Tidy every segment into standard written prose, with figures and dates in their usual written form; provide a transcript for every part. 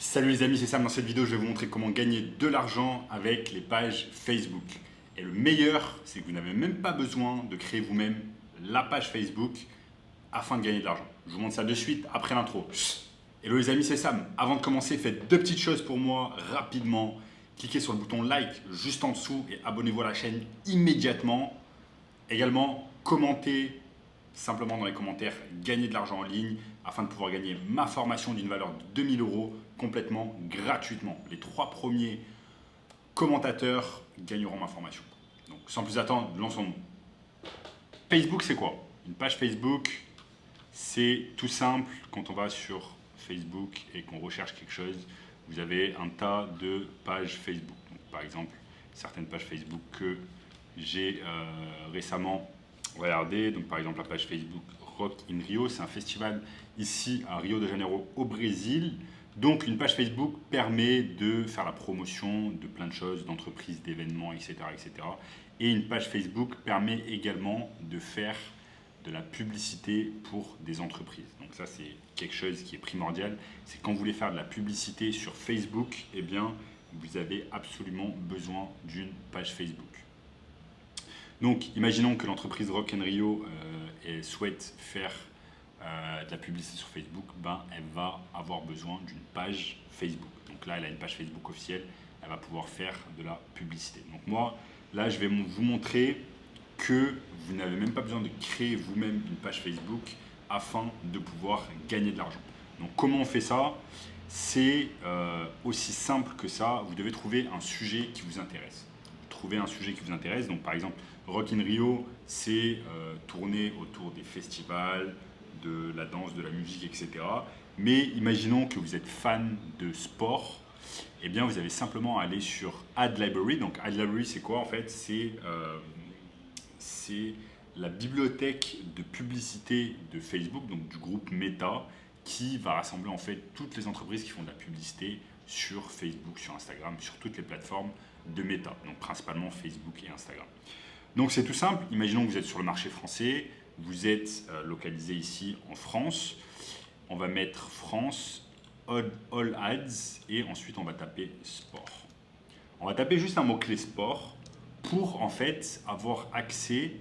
Salut les amis, c'est Sam. Dans cette vidéo, je vais vous montrer comment gagner de l'argent avec les pages Facebook. Et le meilleur, c'est que vous n'avez même pas besoin de créer vous-même la page Facebook afin de gagner de l'argent. Je vous montre ça de suite après l'intro. Hello les amis, c'est Sam. Avant de commencer, faites deux petites choses pour moi rapidement. Cliquez sur le bouton like juste en dessous et abonnez-vous à la chaîne immédiatement. Également, commentez simplement dans les commentaires, gagner de l'argent en ligne afin de pouvoir gagner ma formation d'une valeur de 2000 euros complètement gratuitement. Les 3 premiers commentateurs gagneront ma formation. Donc sans plus attendre, lançons-nous. Facebook, c'est quoi? Une page Facebook, c'est tout simple. Quand on va sur Facebook et qu'on recherche quelque chose, vous avez un tas de pages Facebook. Donc, par exemple, certaines pages Facebook que j'ai récemment regardées. Donc, par exemple, la page Facebook Rock in Rio, c'est un festival ici à Rio de Janeiro au Brésil. Donc, une page Facebook permet de faire la promotion de plein de choses, d'entreprises, d'événements, etc., etc. Et une page Facebook permet également de faire de la publicité pour des entreprises. Donc ça, c'est quelque chose qui est primordial. C'est quand vous voulez faire de la publicité sur Facebook, eh bien, vous avez absolument besoin d'une page Facebook. Donc, imaginons que l'entreprise Rock in Rio souhaite faire de la publicité sur Facebook, elle va avoir besoin d'une page Facebook. Donc là, elle a une page Facebook officielle, elle va pouvoir faire de la publicité. Donc moi, là, je vais vous montrer que vous n'avez même pas besoin de créer vous-même une page Facebook afin de pouvoir gagner de l'argent. Donc comment on fait ça? C'est aussi simple que ça. Vous devez trouver un sujet qui vous intéresse. Trouver un sujet qui vous intéresse. Donc par exemple, Rock in Rio, c'est tourner autour des festivals, de la danse, de la musique, etc. Mais imaginons que vous êtes fan de sport. Eh bien, vous avez simplement à aller sur Ad Library. Donc Ad Library, c'est quoi en fait? C'est la bibliothèque de publicité de Facebook, donc du groupe Meta, qui va rassembler en fait toutes les entreprises qui font de la publicité sur Facebook, sur Instagram, sur toutes les plateformes de Meta, donc principalement Facebook et Instagram. Donc c'est tout simple, imaginons que vous êtes sur le marché français, vous êtes localisé ici en France, on va mettre France, All Ads, et ensuite on va taper sport. On va taper juste un mot-clé sport pour en fait avoir accès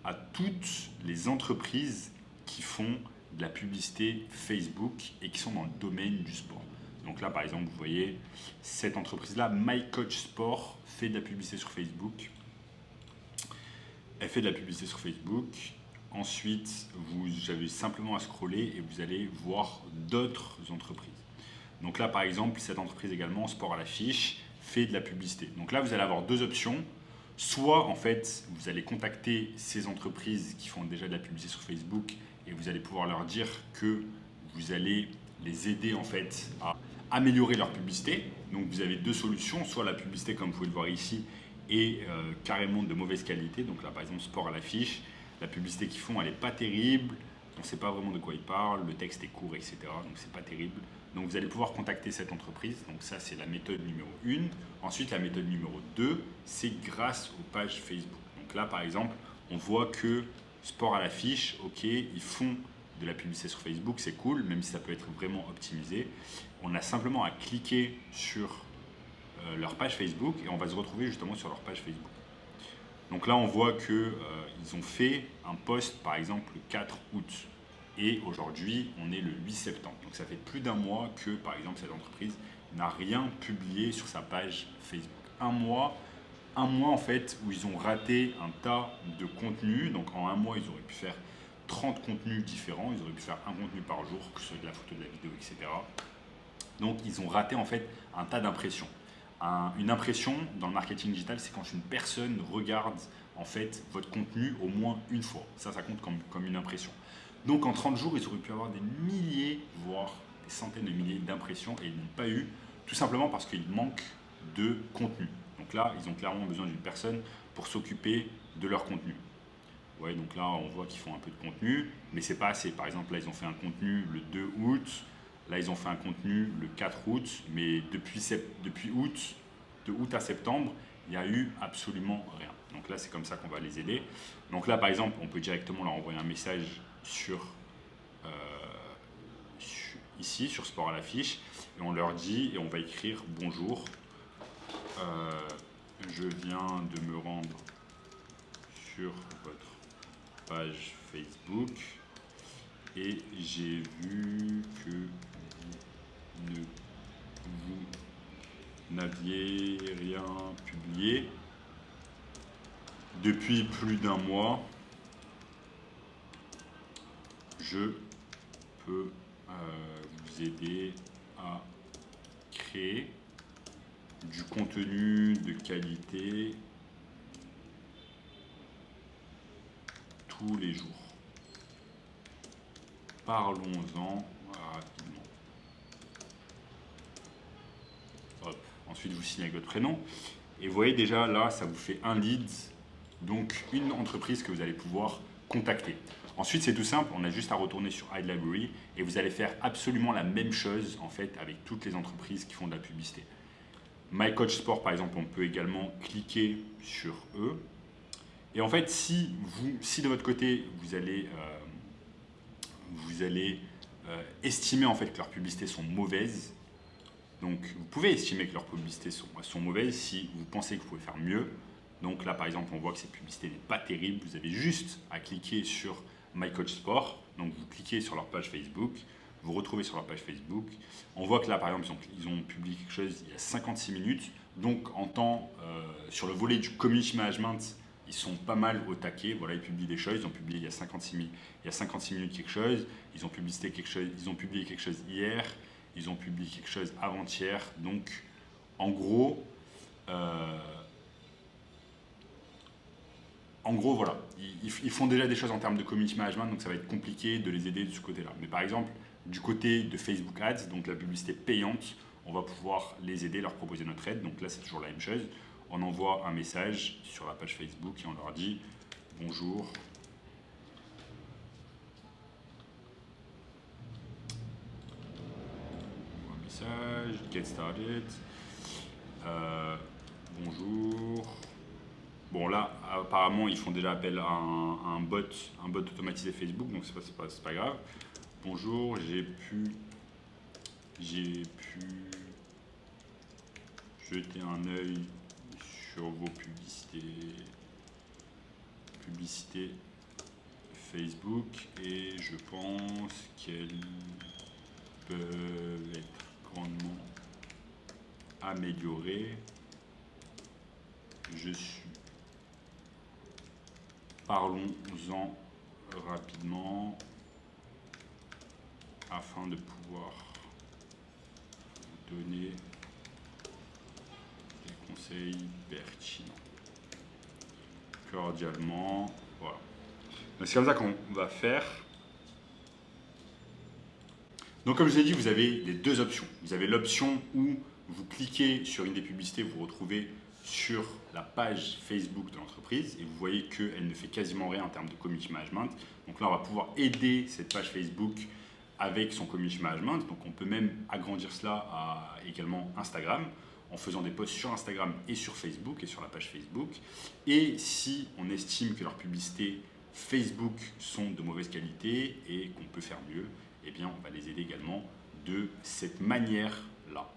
à toutes les entreprises qui font de la publicité Facebook et qui sont dans le domaine du sport. Donc là, par exemple, vous voyez cette entreprise-là, My Coach Sport, fait de la publicité sur Facebook. Elle fait de la publicité sur Facebook. Ensuite, vous avez simplement à scroller et vous allez voir d'autres entreprises. Donc là, par exemple, cette entreprise également, Sport à l'affiche, fait de la publicité. Donc là, vous allez avoir deux options. Soit, en fait, vous allez contacter ces entreprises qui font déjà de la publicité sur Facebook et vous allez pouvoir leur dire que vous allez les aider, en fait, à améliorer leur publicité. Donc, vous avez deux solutions. Soit la publicité, comme vous pouvez le voir ici, est carrément de mauvaise qualité. Donc là, par exemple, Sport à l'affiche. La publicité qu'ils font, elle n'est pas terrible. On ne sait pas vraiment de quoi ils parlent. Le texte est court, etc. Donc, c'est pas terrible. Donc, vous allez pouvoir contacter cette entreprise. Donc, ça, c'est la méthode numéro 1. Ensuite, la méthode numéro 2, c'est grâce aux pages Facebook. Donc là, par exemple, on voit que Sport à l'affiche, ok, ils font de la publicité sur Facebook, c'est cool, même si ça peut être vraiment optimisé. On a simplement à cliquer sur leur page Facebook et on va se retrouver justement sur leur page Facebook. Donc là, on voit qu'ils ont fait un post, par exemple, le 4 août. Et aujourd'hui, on est le 8 septembre. Donc ça fait plus d'un mois que, par exemple, cette entreprise n'a rien publié sur sa page Facebook. Un mois en fait, où ils ont raté un tas de contenus. Donc en un mois, ils auraient pu faire 30 contenus différents. Ils auraient pu faire un contenu par jour, que ce soit de la photo, de la vidéo, etc. Donc ils ont raté en fait un tas d'impressions. Une impression dans le marketing digital, c'est quand une personne regarde en fait votre contenu au moins une fois. Ça compte comme une impression. Donc en 30 jours, ils auraient pu avoir des milliers, voire des centaines de milliers d'impressions et ils n'ont pas eu, tout simplement parce qu'il manque de contenu. Donc là, ils ont clairement besoin d'une personne pour s'occuper de leur contenu. Ouais, donc là, on voit qu'ils font un peu de contenu, mais c'est pas assez. Par exemple, là, ils ont fait un contenu le 2 août. Là, ils ont fait un contenu le 4 août, mais depuis août, de août à septembre, il n'y a eu absolument rien. Donc là, c'est comme ça qu'on va les aider. Donc là, par exemple, on peut directement leur envoyer un message ici sur sport à l'affiche et on leur dit, et on va écrire bonjour, je viens de me rendre sur votre page Facebook et j'ai vu que vous n'aviez rien publié depuis plus d'un mois. Je peux vous aider à créer du contenu de qualité tous les jours. Parlons-en rapidement. Hop. Ensuite, vous signez avec votre prénom. Et vous voyez déjà là, ça vous fait un lead, donc une entreprise que vous allez pouvoir contacter. Ensuite, c'est tout simple, on a juste à retourner sur iLibrary et vous allez faire absolument la même chose en fait avec toutes les entreprises qui font de la publicité. MyCoachSport, par exemple, on peut également cliquer sur eux. Et en fait, si de votre côté, vous allez estimer en fait que leurs publicités sont mauvaises, donc vous pouvez estimer que leurs publicités sont mauvaises si vous pensez que vous pouvez faire mieux. Donc là, par exemple, on voit que cette publicité n'est pas terrible. Vous avez juste à cliquer sur MyCoachSport. Donc vous cliquez sur leur page Facebook. Vous retrouvez sur leur page Facebook. On voit que là, par exemple, ils ont publié quelque chose il y a 56 minutes. Donc sur le volet du community management, ils sont pas mal au taquet. Voilà, ils publient des choses. Ils ont publié il y a 56 minutes quelque chose. Ils ont publié quelque chose hier. Ils ont publié quelque chose avant-hier. Donc, en gros, voilà, ils font déjà des choses en termes de community management, donc ça va être compliqué de les aider de ce côté-là. Mais par exemple, du côté de Facebook Ads, donc la publicité payante, on va pouvoir les aider, leur proposer notre aide. Donc là, c'est toujours la même chose. On envoie un message sur la page Facebook et on leur dit « Bonjour ». Un message, « Get started ». Bonjour. Bon là, apparemment, ils font déjà appel à un bot automatisé Facebook, donc c'est pas grave. Bonjour, j'ai pu jeter un œil sur vos publicités Facebook et je pense qu'elles peuvent être grandement améliorées. Parlons-en rapidement afin de pouvoir vous donner des conseils pertinents. Cordialement, voilà. C'est comme ça qu'on va faire. Donc comme je vous ai dit, vous avez les deux options. Vous avez l'option où vous cliquez sur une des publicités, vous retrouvez sur la page Facebook de l'entreprise et vous voyez qu'elle ne fait quasiment rien en termes de community management. Donc là, on va pouvoir aider cette page Facebook avec son community management. Donc on peut même agrandir cela à également Instagram en faisant des posts sur Instagram et sur Facebook et sur la page Facebook. Et si on estime que leurs publicités Facebook sont de mauvaise qualité et qu'on peut faire mieux, eh bien on va les aider également de cette manière-là.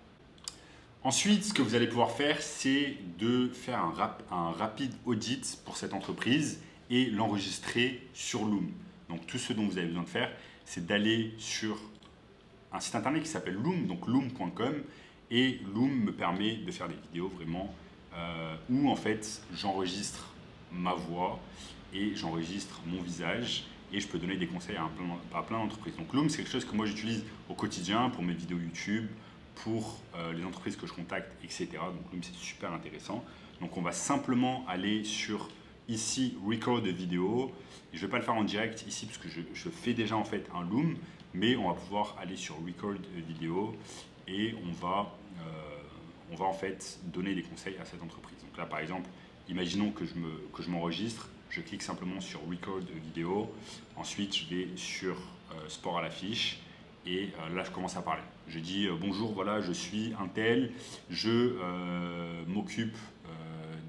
Ensuite, ce que vous allez pouvoir faire, c'est de faire un rapide audit pour cette entreprise et l'enregistrer sur Loom. Donc tout ce dont vous avez besoin de faire, c'est d'aller sur un site internet qui s'appelle Loom, donc loom.com. Et Loom me permet de faire des vidéos vraiment où en fait j'enregistre ma voix et j'enregistre mon visage et je peux donner des conseils à plein d'entreprises. Donc Loom, c'est quelque chose que moi j'utilise au quotidien pour mes vidéos YouTube, pour les entreprises que je contacte, etc. Donc Loom, c'est super intéressant. Donc on va simplement aller sur ici Record vidéo. Et je ne vais pas le faire en direct ici parce que je fais déjà en fait un Loom, mais on va pouvoir aller sur Record vidéo et on va en fait donner des conseils à cette entreprise. Donc là par exemple, imaginons que je m'enregistre, je clique simplement sur Record vidéo, ensuite je vais sur Sport à l'affiche et là je commence à parler. Je dis bonjour, voilà, je suis un tel, je m'occupe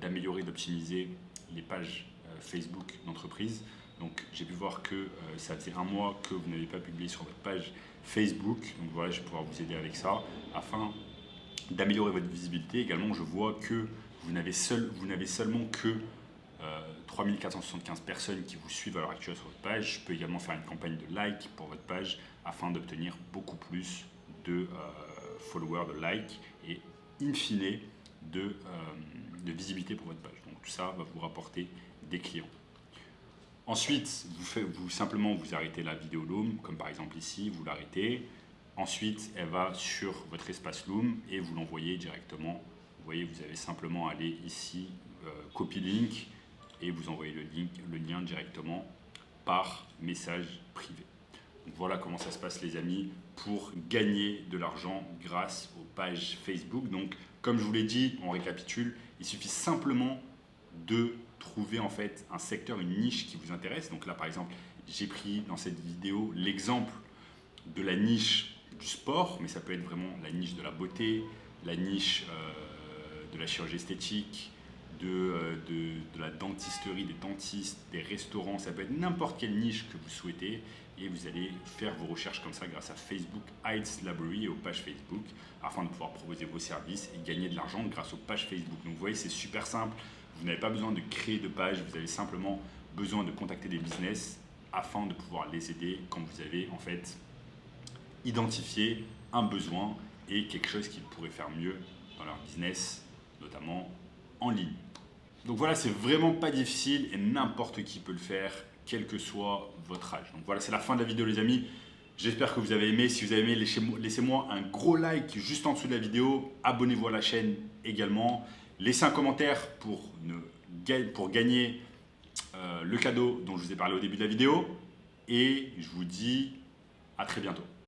d'améliorer, d'optimiser les pages Facebook d'entreprise. Donc j'ai pu voir que ça faisait un mois que vous n'avez pas publié sur votre page Facebook. Donc voilà, je vais pouvoir vous aider avec ça afin d'améliorer votre visibilité. Également, je vois que vous n'avez seulement que 3475 personnes qui vous suivent à l'heure actuelle sur votre page. Je peux également faire une campagne de like pour votre page afin d'obtenir beaucoup plus de followers, de likes et in fine de visibilité pour votre page. Donc tout ça va vous rapporter des clients. Ensuite, simplement vous arrêtez la vidéo Loom, comme par exemple ici, vous l'arrêtez. Ensuite, elle va sur votre espace Loom et vous l'envoyez directement. Vous voyez, vous avez simplement à aller ici, copy link, et vous envoyez le lien directement par message privé. Donc voilà comment ça se passe les amis pour gagner de l'argent grâce aux pages Facebook. Donc comme je vous l'ai dit, on récapitule, il suffit simplement de trouver en fait un secteur, une niche qui vous intéresse. Donc là par exemple, j'ai pris dans cette vidéo l'exemple de la niche du sport, mais ça peut être vraiment la niche de la beauté, la niche de la chirurgie esthétique, de la dentisterie, des dentistes, des restaurants, ça peut être n'importe quelle niche que vous souhaitez et vous allez faire vos recherches comme ça grâce à Facebook Ads Library et aux pages Facebook afin de pouvoir proposer vos services et gagner de l'argent grâce aux pages Facebook. Donc vous voyez, c'est super simple, vous n'avez pas besoin de créer de page, vous avez simplement besoin de contacter des business afin de pouvoir les aider quand vous avez en fait identifié un besoin et quelque chose qu'ils pourraient faire mieux dans leur business, notamment en ligne. Donc voilà, c'est vraiment pas difficile et n'importe qui peut le faire, quel que soit votre âge. Donc voilà, c'est la fin de la vidéo les amis. J'espère que vous avez aimé. Si vous avez aimé, laissez-moi un gros like juste en dessous de la vidéo. Abonnez-vous à la chaîne également. Laissez un commentaire pour gagner le cadeau dont je vous ai parlé au début de la vidéo. Et je vous dis à très bientôt.